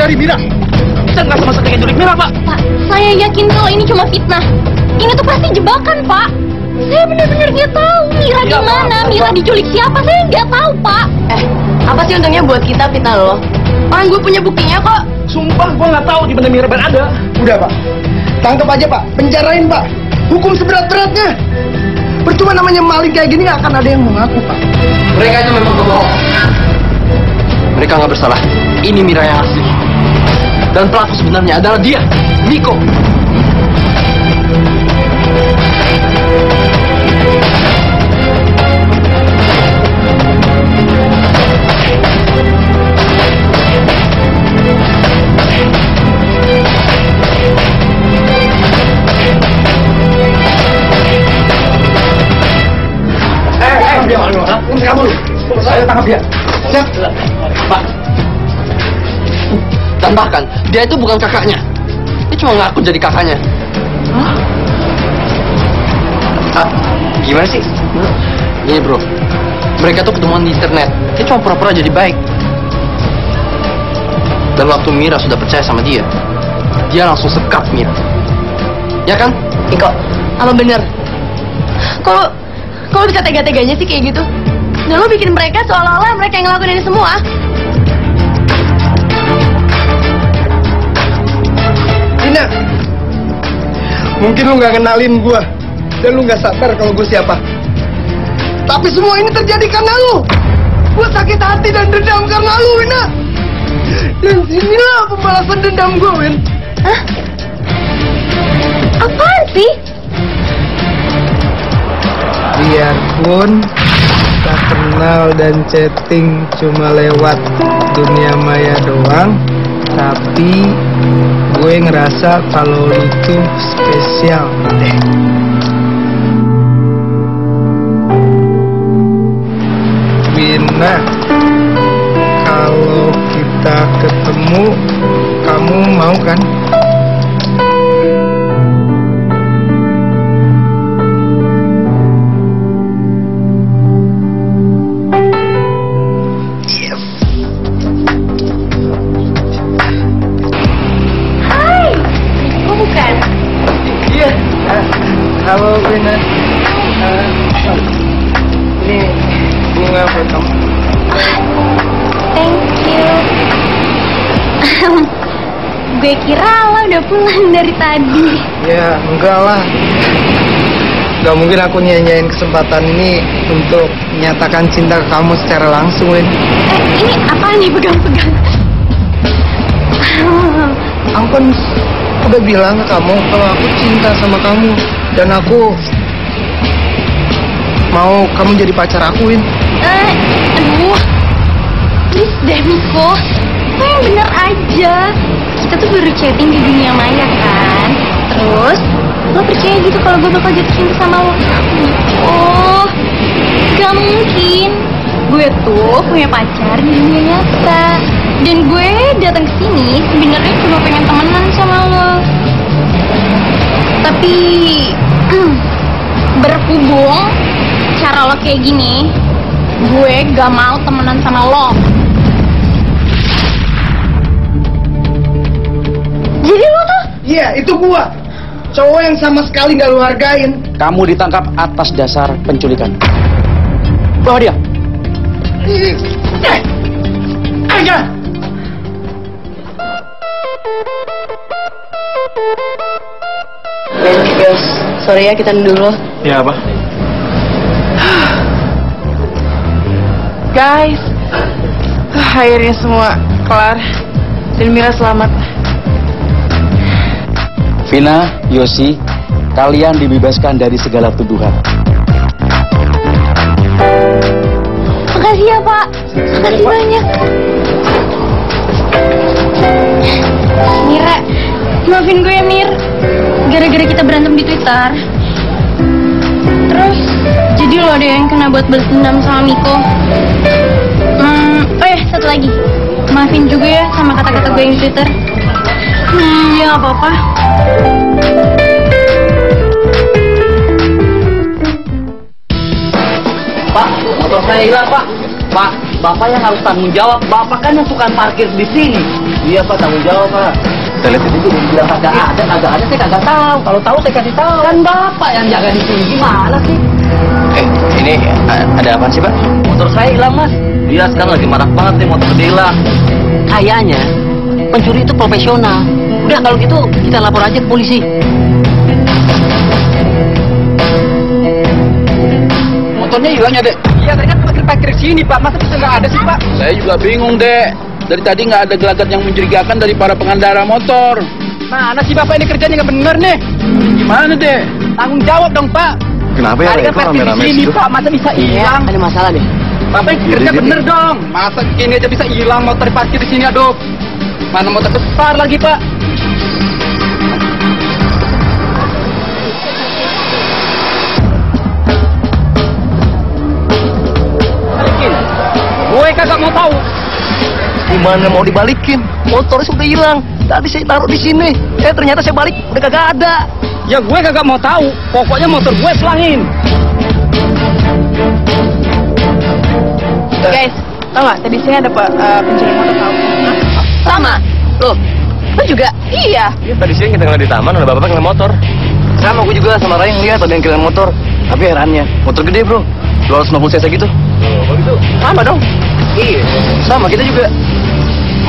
dari Mira. Saya nggak sama sekali culik Mira, Pak. Pak, saya yakin kalau ini cuma fitnah. Ini tuh pasti jebakan, Pak. Saya benar-benar nggak tahu Mira di mana, Mira diculik siapa, saya nggak tahu, Pak. Apa sih untungnya buat kita fitnah lo? Orang gue punya buktinya kok. Sumpah gue nggak tahu di mana Mira berada. Udah, Pak. Tangkap aja, Pak. Penjarain, Pak. Hukum seberat-beratnya. Percuma namanya maling kayak gini nggak akan ada yang mau ngaku, Pak. Mereka itu memang pembohong. Mereka nggak bersalah. Ini Mira yang asli. Dan pelaku sebenarnya adalah dia, Niko. Saya tangkap dia. Siap. Pak. Dan bahkan dia itu bukan kakaknya. Dia cuma ngaku jadi kakaknya. Gimana sih? Gini bro, mereka tuh ketemuan di internet. Dia cuma pura-pura jadi baik. Dan waktu Mira sudah percaya sama dia, dia langsung sekap Mira. Ya kan? Niko, apa bener? Kalau bisa tega-teganya sih kayak gitu? Dan lo bikin mereka seolah-olah mereka yang ngelakuin ini semua. Dina, mungkin lu nggak kenalin gua dan lu nggak sadar kalau gue siapa. Tapi semua ini terjadi karena lu. Gua sakit hati dan dendam karena lu, Wina. Dan sinilah pembalasan dendam gue, Win. Hah? Apaan sih? Biarpun kita kenal dan chatting cuma lewat dunia maya doang, tapi gue ngerasa kalau lu tuh spesial deh. Wina, kalau kita ketemu, kamu mau kan? Halo Wina, ini bunga buat kamu. Thank you. Gue kira lo udah pulang dari tadi. Ya enggak lah, gak mungkin aku nyanyain kesempatan ini untuk menyatakan cinta ke kamu secara langsung, Win. Ini apaan nih pegang-pegang? Aku kan udah bilang ke kamu kalau aku cinta sama kamu dan aku mau kamu jadi pacar aku, Win. Aduh, please deh Niko, lo yang bener aja. Kita tuh baru chatting di dunia maya kan. Terus lo percaya gitu kalau gue bakal jatuh cinta sama lo? Oh, gak mungkin. Gue tuh punya pacar di dunia nyata. Dan gue datang ke sini sebenarnya cuma pengen temenan sama lo. Tapi berhubung cara lo kayak gini, gue gak mau temenan sama lo. Jadi lo tuh? Iya, itu gua. Cowok yang sama sekali gak lu hargain. Kamu ditangkap atas dasar penculikan. Bawa dia. Aja. Guys, sorry ya kita dulu. Ya apa? Guys, akhirnya semua kelar dan Mira selamat. Vina, Yosi, kalian dibebaskan dari segala tuduhan. Makasih ya Pak, makasih banyak. Mira, maafin gue ya Mir, gara-gara kita berantem di Twitter. Terus jadi lo ada yang kena buat balas dendam sama Miko. Oh ya, satu lagi, maafin juga ya sama kata-kata gue yang di Twitter. Ya apa-apa. Pak, motor saya hilang Pak. Pak, Bapak yang harus tanggung jawab. Bapak kan yang tukang parkir di sini. Iya Pak, tanggung jawab Pak. Saya lihat itu bilang kagak ada, saya kagak tahu. Kalau tahu saya kasih tahu. Kan Bapak yang jaga di sini, gimana sih? Ini ada apa sih, Pak? Motor saya hilang Mas. Iya sekarang lagi marak banget nih motor gede hilang. Kayaknya pencuri itu profesional. Udah kalau gitu kita lapor aja ke polisi. Motornya hilangnya, Dek. Iya tadi kan parkir di sini Pak, masa bisa nggak ada sih Pak? Saya juga bingung, Dek. Dari tadi nggak ada gelagat yang mencurigakan dari para pengendara motor. Mana sih Bapak ini kerjanya nggak bener nih? Gimana, Dek? Tanggung jawab dong Pak. Kenapa ya? Tadi kan Kok parkir di rame-rame sini situ? Pak, masa bisa hilang? Ada masalah deh. Bapak kerja bener dong. Masa ini aja bisa hilang motor parkir di sini, aduh. Mana motor besar lagi Pak? Balikin. Gue kagak mau tahu. Gimana mau dibalikin? Motornya sudah hilang. Tadi saya taruh di sini. Ternyata saya balik udah kagak ada. Ya gue kagak mau tahu. Pokoknya motor gue selangin. Guys, tau gak? Tadi sini ada pencuri motor tahu. Sama? Loh, lo juga? Iya. Tadi siang kita ngeliat di taman ada bapak ngeliat motor. Sama aku juga sama Raya ngeliat ada yang ngeliat motor. Tapi herannya, motor gede bro, 250 cc gitu. Oh gitu? Sama dong. Iya. Sama kita juga.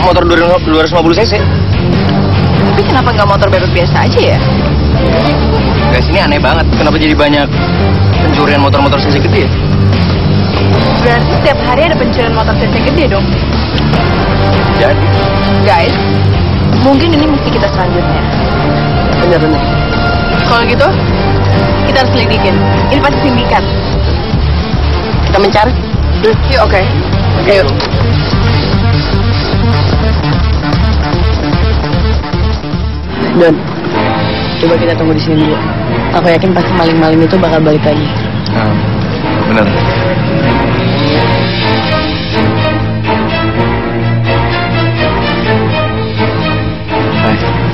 Motor 250 cc. Tapi kenapa nggak motor bebek biasa aja ya? Guys, ini aneh banget. Kenapa jadi banyak pencurian motor-motor cc gede ya? Berarti setiap hari ada pencurian motor cc gede dong. Jadi? Guys, mungkin ini mesti kita selanjutnya. Bener. Kalau gitu, kita harus selidikin. Ini pasti sindikat. Kita mencari. Yuk, oke. Ayo. Don, coba kita tunggu di sini dulu. Aku yakin pasti maling-maling itu bakal balik lagi. Bener.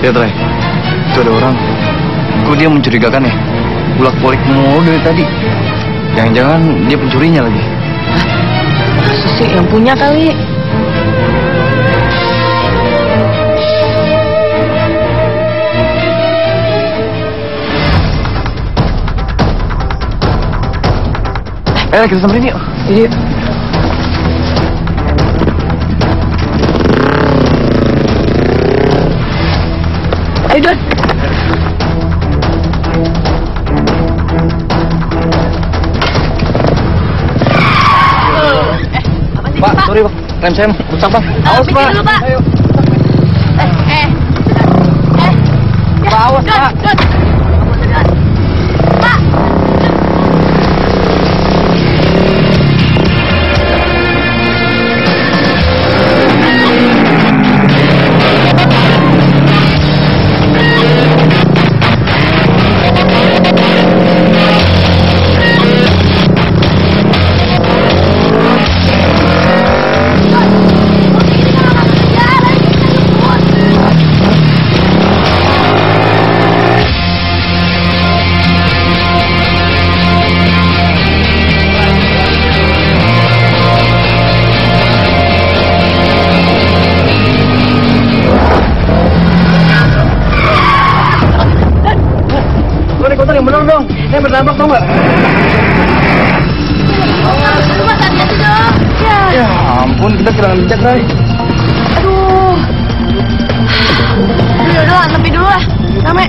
Lihat Ray, itu ada orang. Kok dia mencurigakan ya? Bolak-balik mulu dari tadi. Jangan-jangan dia pencurinya lagi. Masa sih yang punya kali? Kita samperin yuk. Iya. Ayo, Don. Pak, sorry Pak. Rem saya rusak Pak. Awas, Pak. Dulu, Pak. Ayo. Awas, Pak. Don. Pak. Yang bener dong, saya berdampak tau nggak? Rumah hati-hati dong. Ya ampun, kita kehilangan jejak Ray. Aduh. Udah, nepi dulu lah. Rame.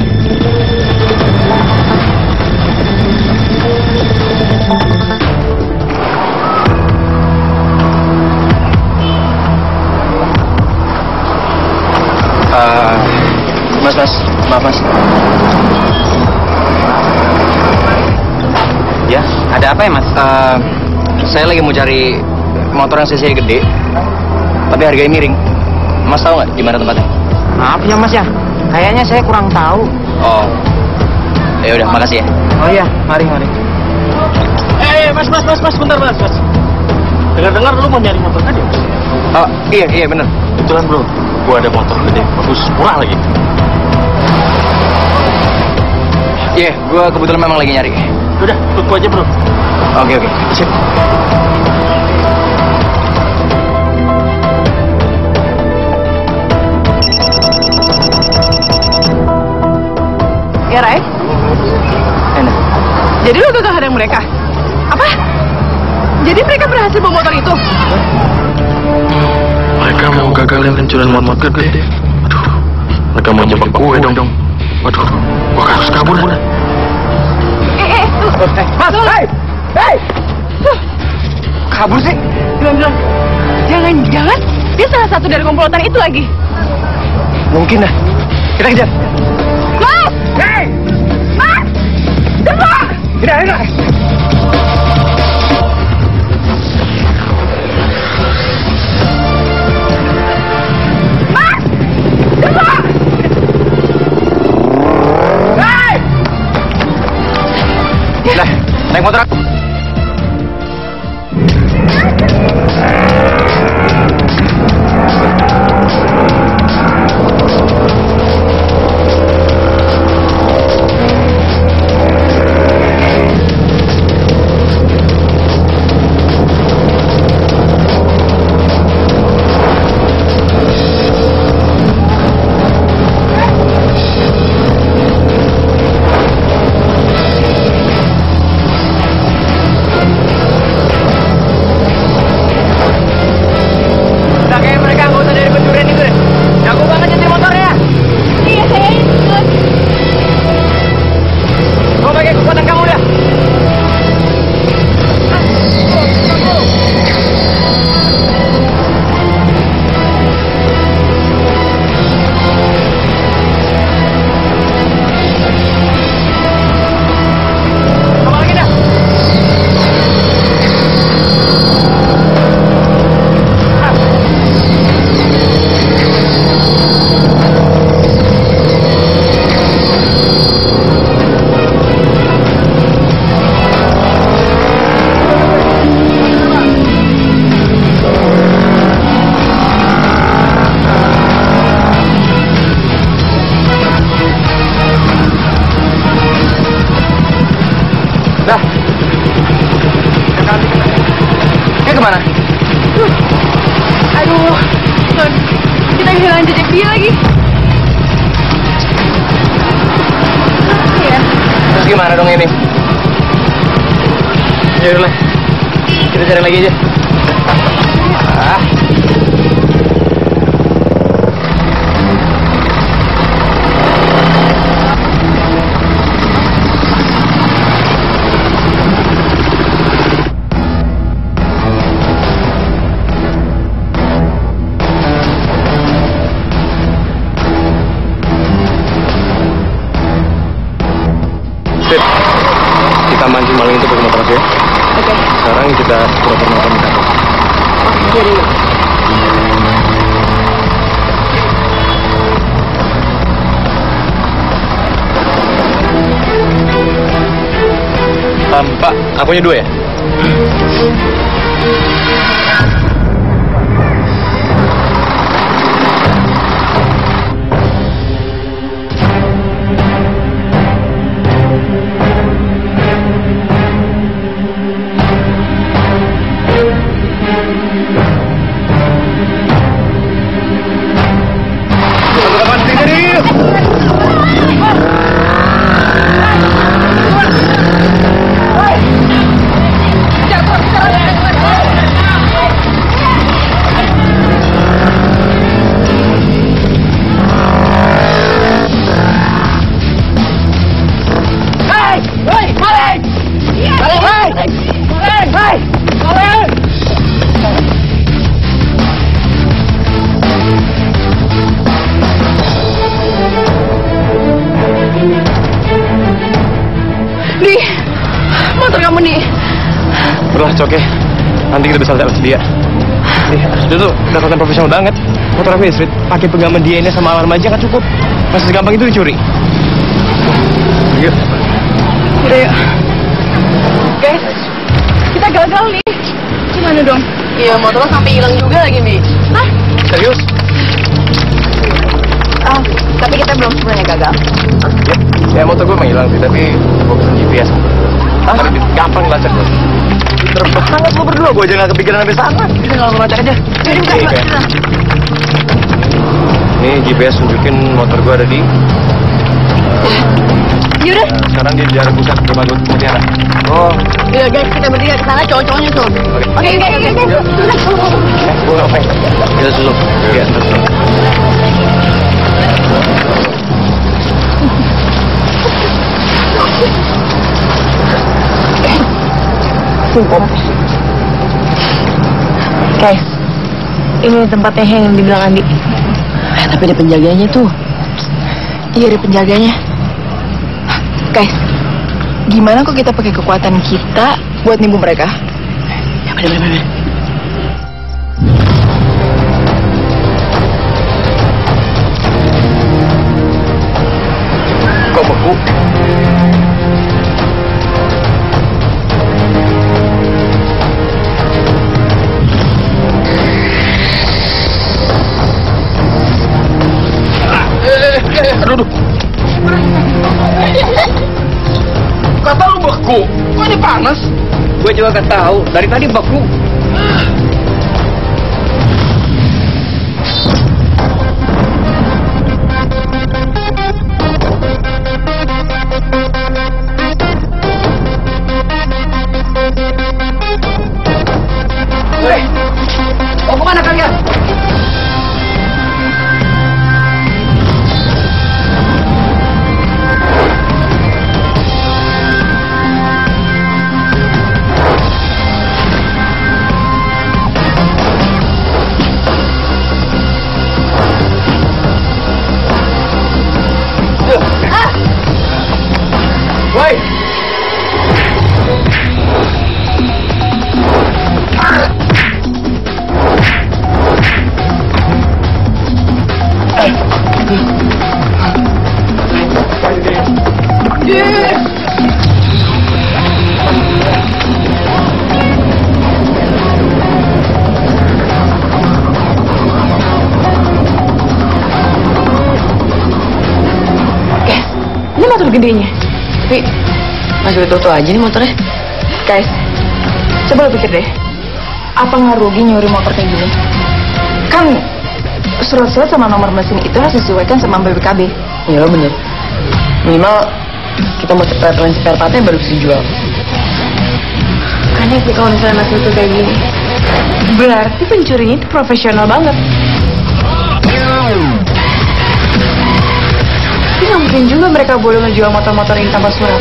Mas, maaf Mas. Ya, ada apa ya Mas? Saya lagi mau cari motor yang cc gede, tapi harganya miring. Mas tahu nggak di mana tempatnya? Maaf ya Mas ya, kayaknya saya kurang tahu. Oh, ya udah, makasih ya. Oh iya, mari. Mas, bentar mas. Dengar lu mau nyari motor gede? Oh, iya bener. Kebetulan bro, gua ada motor gede, bagus, murah lagi. Iya, gua kebetulan memang lagi nyari. Udah, tunggu aja bro. Oke. Sip. Ya, Ray? Enak. Jadi lu gagal hadang mereka? Apa? Jadi mereka berhasil bawa motor itu? Mereka mau gagalin pencurian motor gede. Aduh, mereka mau jebak gue dong. Waduh, gue harus kabur. Mas, hei! Kabur sih? Bilang. Jangan-jangan dia salah satu dari komplotan itu lagi. Mungkin dah. Kita kejar. Mas! Hei! Mas! Coba! Tidak. Mas! Coba! Hei! Udah, naik motor aku. Kemana? Aduh, Ton, kita kehilangan jejak dia lagi. Iya. Terus gimana dong ini? Ya udah, kita cari lagi aja. Kita mancing maling itu pakai motor aku ya. Oke. Sekarang kita pura-pura nonton di kantor. Jadi. Pak, akunya 2 ya? Udah, oke. Nanti kita bisa lihat dia. Dia tuh udah kelihatan profesional banget. Motor aku ya, Street. Pakai pegangan DNA sama alarm aja kan cukup. Masih segampang itu dicuri. Yuk. Udah yuk. Guys, kita gagal nih. Gimana dong? Iya, motor lo sampai hilang juga lagi, Mi. Hah? Serius? Tapi kita belum sebenarnya gagal. Ya motor gue emang hilang sih, tapi gue pesen GPS. Tapi gampang dilacak gue. Terbang banget lo berdua, gue aja gak kepikiran sampai sana. Kita langsung lacak aja. Jadi bukan. Ini GPS tunjukin motor gue ada di Yaudah. Sekarang dia di daerah pusat berbagai mutiara. Oh. Ya guys, kita bertiga ke sana cowok-cowoknya tuh. Oke. Gue ngapain? Kita susul. Iya, susul. Sumpah. Guys, ini tempatnya yang dibilang Andi. Tapi ada penjaganya tuh. Iya, ada penjaganya. Guys, gimana kok kita pakai kekuatan kita buat nipu mereka? Ya bener. Kok beku? Aduh. Kata lu beku, kok ini panas? Gue juga gak tahu, dari tadi beku. Hei, mau kemana kalian? Woi! Ini motor gedenya. Tapi masih utuh aja nih motornya. Guys, coba lo pikir deh. Apa nggak rugi nyuri motor kayak gini? Kan surat-surat sama nomor mesin itu harus disesuaikan sama BPKB. Iya bener. Minimal kita mau referensi spare partnya baru bisa dijual. Aneh sih kalau misalnya masih utuh kayak gini. Berarti pencurinya itu profesional banget. Tapi nggak mungkin juga mereka boleh ngejual motor-motor ini tanpa surat.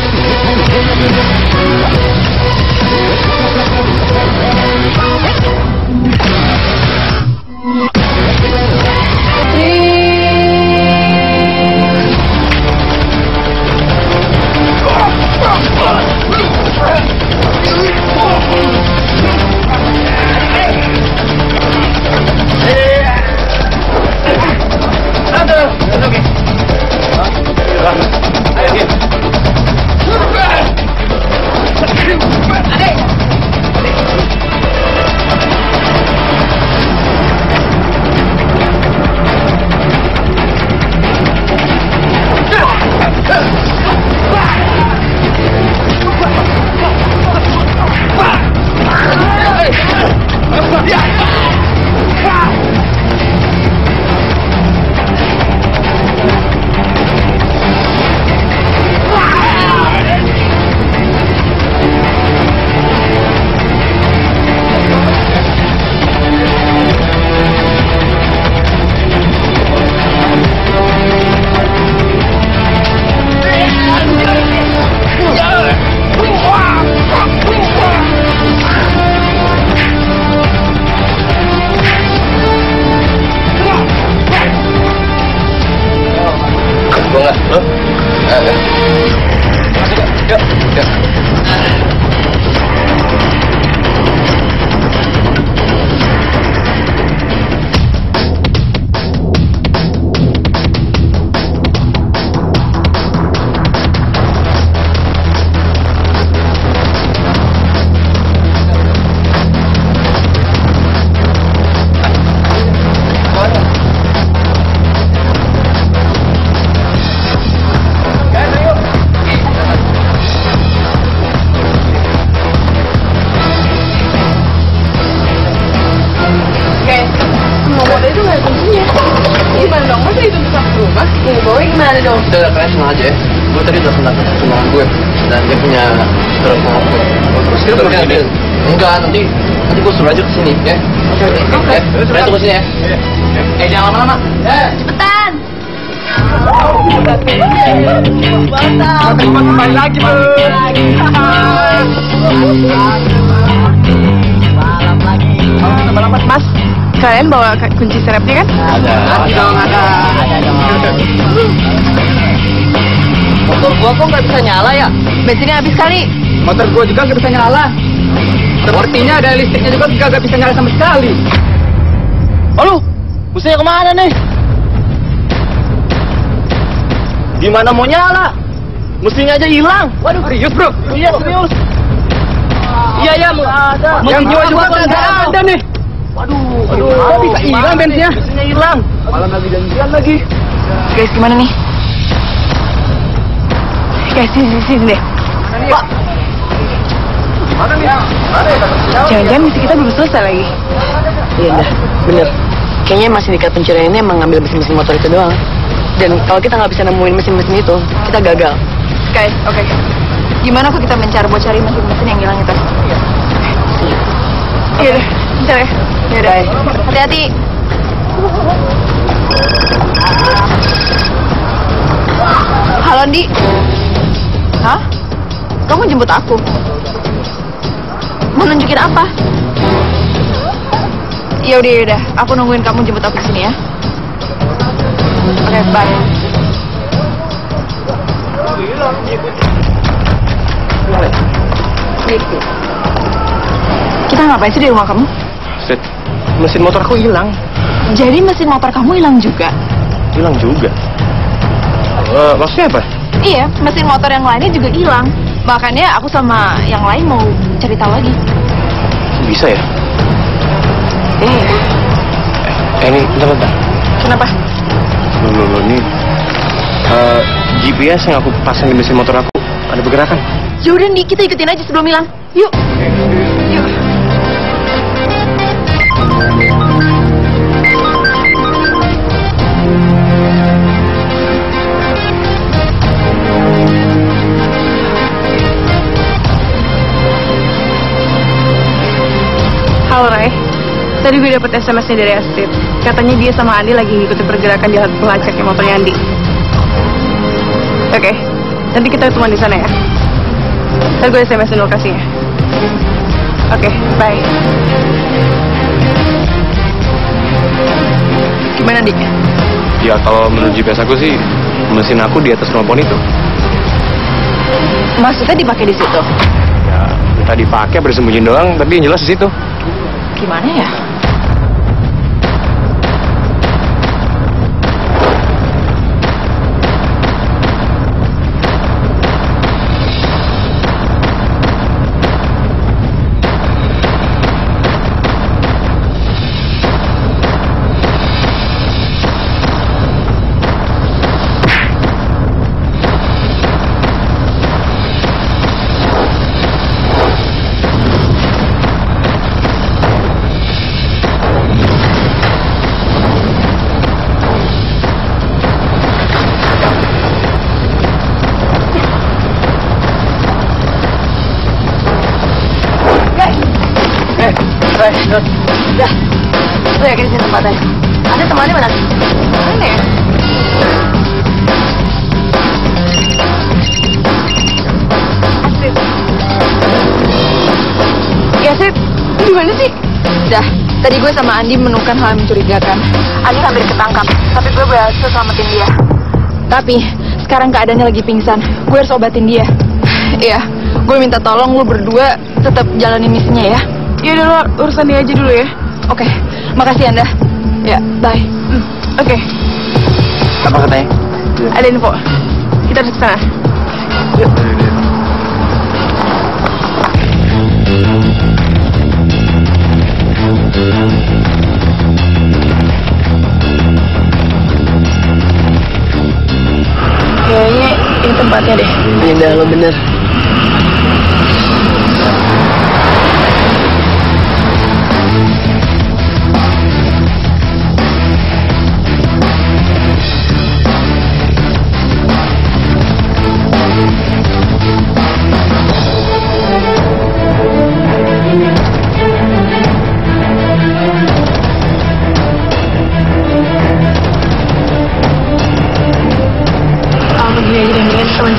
Udah, kalian tenang aja ya. Gue tadi udah kenal tunangan gue dan dia punya surat pengaku. Terus kita bakal ambil. Enggak, nanti gue suruh aja kesini ya. Oke. Kalian tunggu sini ya. Jangan lama-lama. Cepetan. Kembali lagi, Bro. Mas, kalian bawa kunci serepnya kan? Ada dong. Motor gua kok nggak bisa nyala ya? Bensinnya habis kali. Motor gua juga nggak bisa nyala. Sepertinya ada listriknya juga nggak bisa nyala sama sekali. Halo, busnya kemana nih? Gimana mau nyala? Mesinnya aja hilang. Waduh, serius, Bro? Iya, serius. Iya, ada. Yang jiwa juga nggak ada nih. Waduh, Kok bisa hilang bensinnya? Mesinnya hilang. Malam lagi janjian lagi. Guys, gimana nih? Guys, sini deh. Pak. Gimana nih? Jangan-jangan misi kita belum selesai lagi. Iya dah, bener. Kayaknya Mas Sindikat pencurian ini emang ngambil mesin-mesin motor itu doang. Dan kalau kita nggak bisa nemuin mesin-mesin itu, kita gagal. Guys, oke. Gimana kalau kita mencari buat cari mesin-mesin yang hilang itu? Iya deh, bentar ya. Iya deh. Hati-hati. Halo, Ndi. Hah? Kamu jemput aku? Mau nunjukin apa? Ya udah. Aku nungguin kamu jemput aku di sini ya. Oke, bye. Kita ngapain sih di rumah kamu? Set, mesin motorku hilang. Jadi mesin motor kamu hilang juga? Hilang juga. Maksudnya apa? Iya, mesin motor yang lainnya juga hilang. Makanya aku sama yang lain mau cari tahu lagi. Bisa ya? Ini bentar. Kenapa? Loh, ini GPS yang aku pasang di mesin motor aku ada pergerakan. Yaudah nih, kita ikutin aja sebelum hilang. Yuk. Yuk. Halo Ray, tadi gue dapet SMS-nya dari Astrid. Katanya dia sama Andi lagi ngikutin pergerakan di alat pelacaknya motornya Andi. Oke, nanti kita ketemuan di sana ya. Ntar gue SMS-in lokasinya. Oke, bye. Gimana, Dik? Ya kalau menurut GPS aku sih mesin aku di atas telepon itu. Maksudnya dipakai di situ? Ya kita dipakai bersembunyi doang, tapi yang jelas di situ. Gimana ya? Udah, lu yakin sini tempatnya? Ada temannya mana? Mana ya? Astrid. Ya Astrid, gimana sih? Udah, tadi gue sama Andi menemukan hal yang mencurigakan. Andi hampir ketangkap, tapi gue berhasil selamatin dia. Tapi, sekarang keadaannya lagi pingsan. Gue harus obatin dia. Iya, gue minta tolong lu berdua tetap jalanin misinya ya. Ya udah, lo urusan dia aja dulu ya. Oke, makasih Anda. Ya, bye. Oke. Apa katanya? Ada info. Kita harus ke sana. Yuk. Kayaknya ini tempatnya deh. Ini dah lo bener.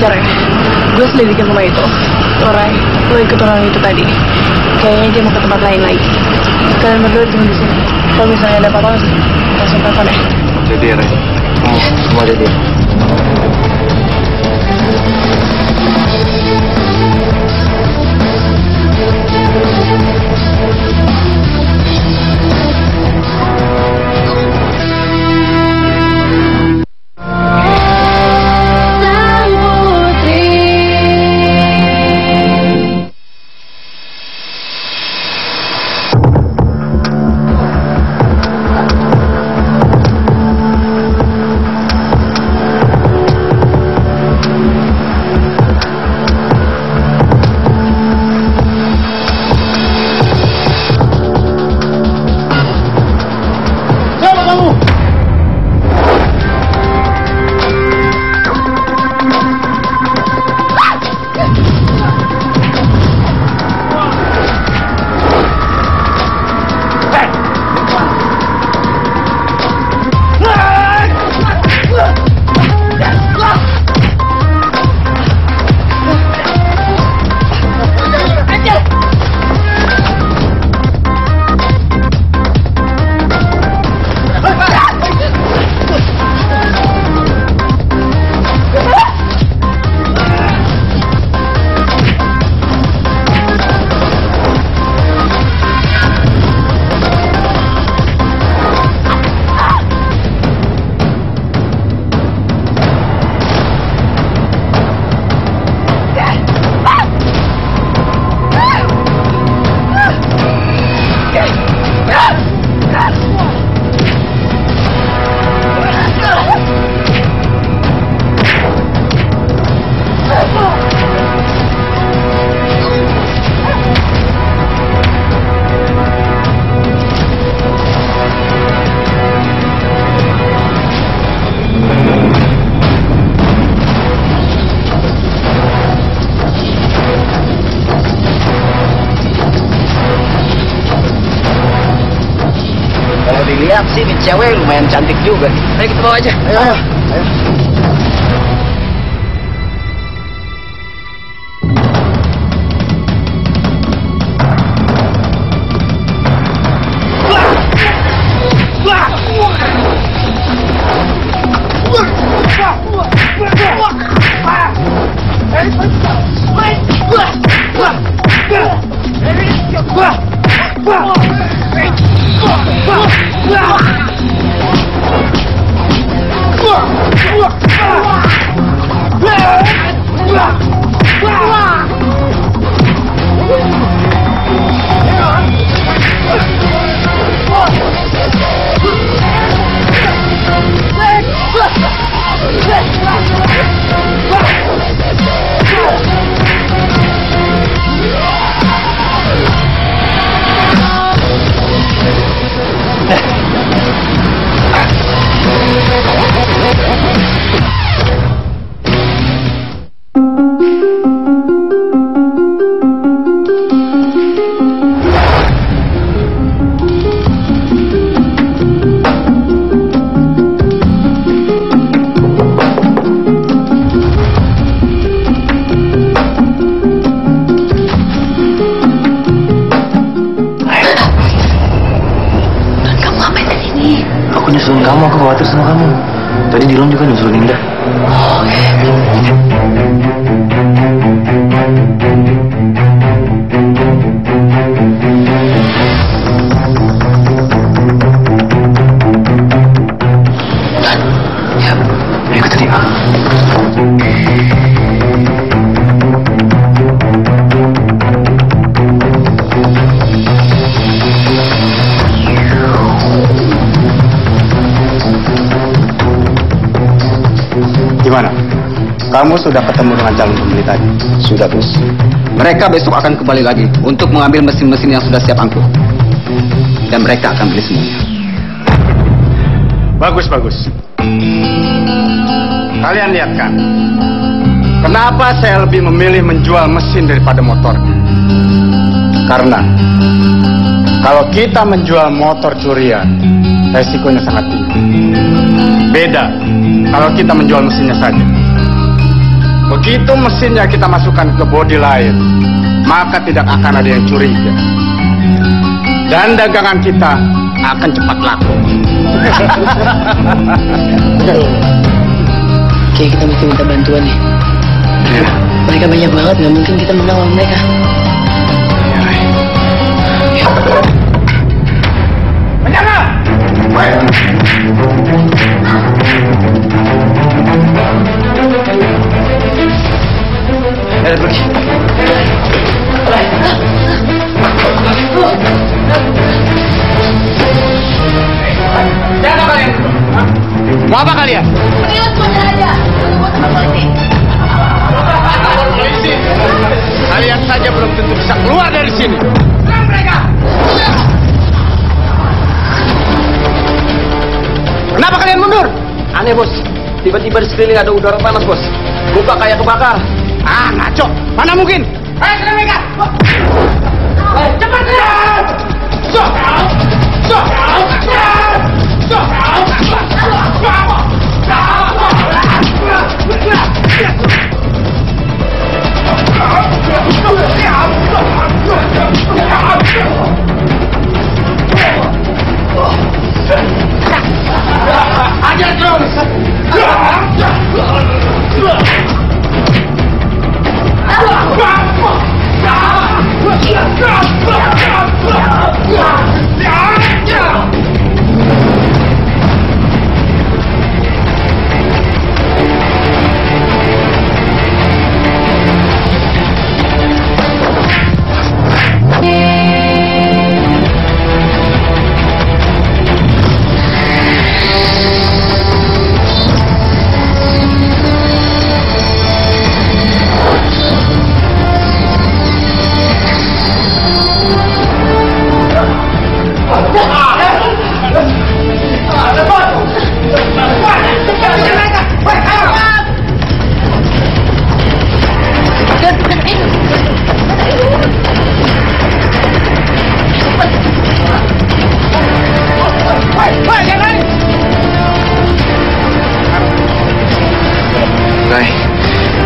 Ray, gue selidikin rumah itu. Ray, lo ikut orang itu tadi. Kayaknya dia mau ke tempat lain lagi. Kalian berdua tunggu di sini. Kalau misalnya ada apa-apa, langsung telepon ya. Jadi Ray, semua jadi. Dilihat sih, ini cewek lumayan cantik juga. Ayo kita bawa aja. Ayo. Nyusulin kamu, aku khawatir sama kamu. Tadi Dilon juga nyusulin Indah. Ya, ikut tadi. Gimana? Kamu sudah ketemu dengan calon pembeli tadi? Sudah, Bos. Mereka besok akan kembali lagi untuk mengambil mesin-mesin yang sudah siap angkut. Dan mereka akan beli semuanya. Bagus, bagus. Kalian lihat kan? Kenapa saya lebih memilih menjual mesin daripada motor? Karena kalau kita menjual motor curian, resikonya sangat tinggi. Beda kalau kita menjual mesinnya saja. begitu mesinnya kita masukkan ke bodi lain, maka tidak akan ada yang curiga. Dan dagangan kita akan cepat laku. Bentar loh. Kayak kita mesti minta bantuan nih. Iya. Mereka banyak banget, nggak mungkin kita menang lawan mereka. Menjaga! Pergi. Siapa kalian? Mau apa kalian? Polisi. Kalian saja belum tentu bisa keluar dari sini. Serang mereka! Kenapa kalian mundur? Aneh bos, tiba-tiba di sekeliling ada udara panas bos. Lupa kayak kebakar. Ah, ngaco. Mana mungkin? Ayo serang mereka! Cepat! Ajar terus!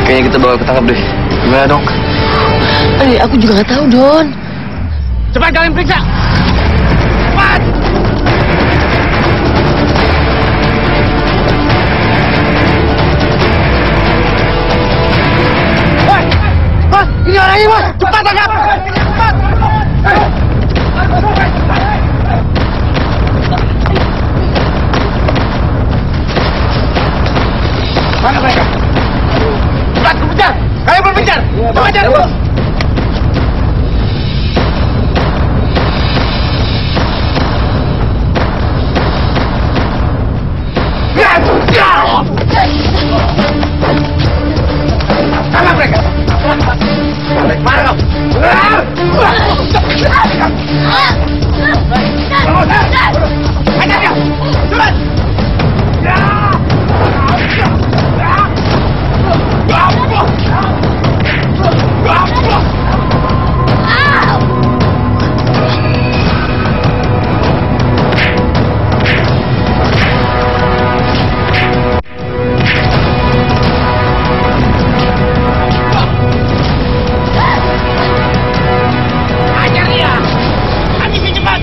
Kayaknya kita bakal ketangkap deh. Gimana dong? Aku juga nggak tahu, Don. Cepat kalian periksa. Cepat. Mas, ini orangnya mas. Cepat tangkap. Cepat. Mana mereka? Cepat, kejar! Kalian berpencar! Cepat, kejar! Tangkap mereka! Mana kau? Ajar dia! Cepat!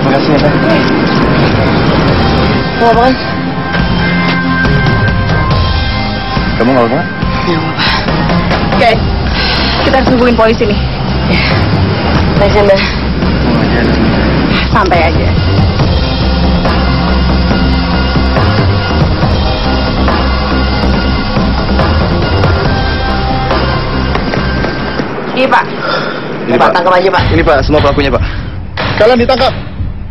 Makasih ya, Pak. Mau apa kan? Kamu nggak apa-apa? Ya, apa. Guys, kita harus hubungin polisi nih. Thanks, Mbak. Santai aja. Iya, Pak. Ini Pak, tangkap aja, Pak. Ini Pak, semua pelakunya Pak. Kalian ditangkap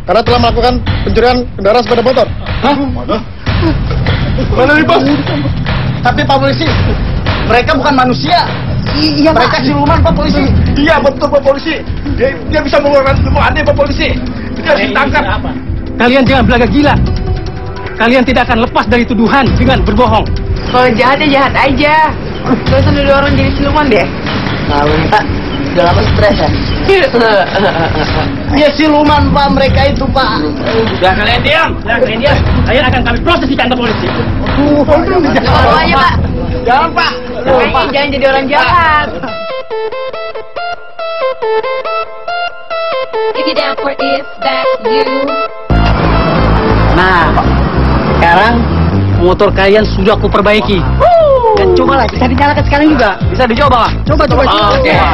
karena telah melakukan pencurian kendaraan sepeda motor. Hah? Mana nih, Bos? Tapi Pak Polisi, mereka bukan manusia. Iya, Mereka siluman, Pak Polisi. Iya, betul, Pak Polisi. Dia bisa mengeluarkan ilmu aneh, Pak Polisi. Dia harus ditangkap. Kalian jangan belaga gila. Kalian tidak akan lepas dari tuduhan dengan berbohong. Kalau jahat ya jahat aja. Gak usah nuduh orang jadi siluman deh. Nah, Pak. Udah lama stres ya? Dia siluman, Pak. Mereka itu, Pak. Udah kalian diam. Kalian akan kami proses di kantor polisi. Kalau aja, Pak. Jangan, Pak. Makanya jangan jadi orang jahat. If you down for it, that's you. Nah, sekarang motor kalian sudah aku perbaiki. Dan cobalah, bisa dinyalakan sekarang juga. Bisa dicoba. Coba. Oke, Pak.